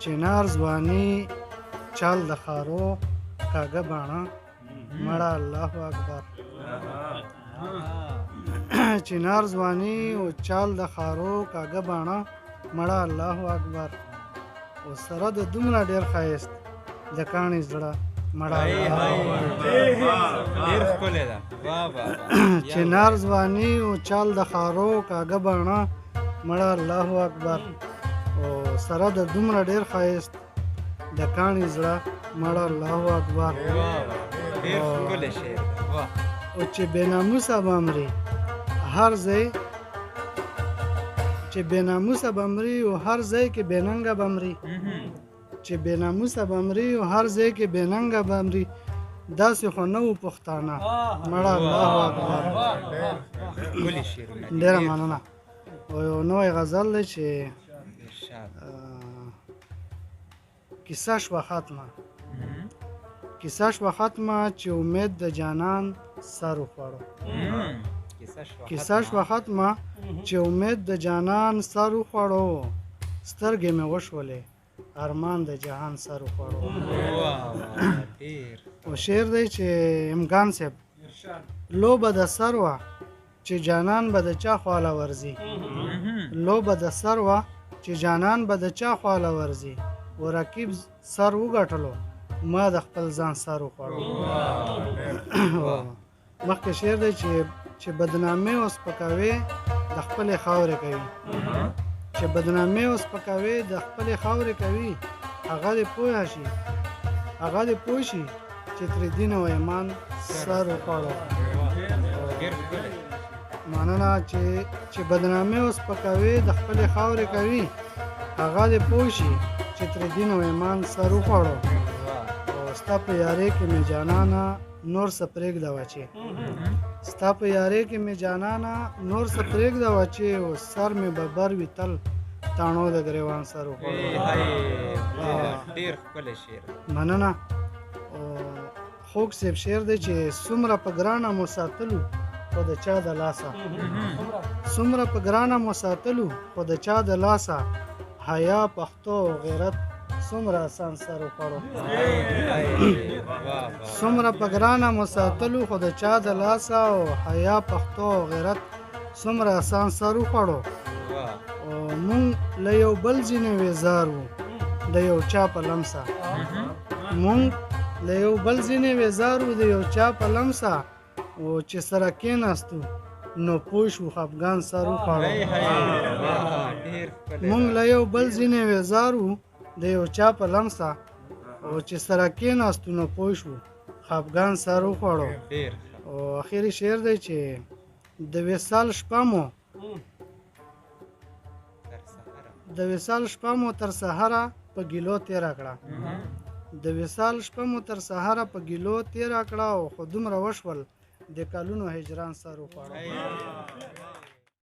چنار ځواني چال د خارو کاږه باڼه مړه الله اکبر چنار ځواني او چال د خارو کاږه باڼه مړه الله اکبر او سره د دومره ډېر ښایست د کاڼي زړه مړه ډېر ښکلی ده چنار ځواني او چال د خارو کاږه باڼه مړه الله اکبر او سره د دومره ډېر ښایست د کاڼي زړه مړه الله اکبر ډېر ښکلی شعر ده او چې بې ناموسه به مري هر ځای چې بې ناموسه به مري او هر ځای کې بې ننګه به مري چې بې ناموسه به مري او هر ځای کې بې ننګه به مري داسې خو نه وو پښتانه مړه الله اکبر ښکلي شعرونه ډېره مننه او یو نوی غزل دی چې کیسه شوه ختمه کیسه شوه ختمه چې امید د جانان سر وخوړو کیسه شوه ختمه چې امید د جانان سر وخوړو سترګې مې وشولې ارمان د جهان سر وخوړو او شعر دی چې امګان صاحب لوبه د سر وه چې جانان به د چا خواله ورځي لوبه د سر وه چې جانان به د چا خواله ورځي و رقیب سر وګټلو ما د خپل ځان سر وخوړو مخکې شعر دی چې بدنامي او سپکاوي د خپلې خاورې کوي چې بدنامي او سپکاوي د خپلې خاورې کوي هغه دې پوه شي هغه دې پوه شي چې ترې دین او ایمان سر وخوړو مننه چې بدنامي او سپکاوي د خپلې خاورې کوي هغه دې پوه شي چې ترې دین او ایمان سر وخوړو او ستا په یارۍ کې مې جانانه نور څه پرېږدوه چې ستا په یارۍ کې مې جانانه نور څه پرېږدوه چې او سر مې به بر وي تل تاڼو د ګریوان سر وخوړو ډېر ښکلی شعر مننه خوږ صاحب شعر دی چې څومره په ګرانه مو ساتلو خو د چا د لاسه څومره په ګرانه مو ساتلو خو د چا د لاسه حیا پښتو او غیرت څومره آسان سر وخوړو څومره په ګرانه مو ساتلو خو د چا د لاسه او حیا پښتو او غیرت څومره آسان سر وخوړو او مونږ له یو بل ځینې ویزار وو د یو چا په لمسه مونږ له یو بل ځینې ویزار وو د یو چا په لمسه او چې سره کېناستو نو پوه شو خفګان سر وخوړو مونږ له یو بل ځینې ویزار وو د یو چا په لمسه او چې سره کېناستو نو پوه شو خفګان سر وخوړو او اخري شعر دی چې د وصال شپه مو د وصال شپه مو تر سهاره په ګیلو تېره کړه د وصال شپه مو تر سهاره په ګیلو تېره کړه او خو دومره وشول د کلونو هجران سر وخوړو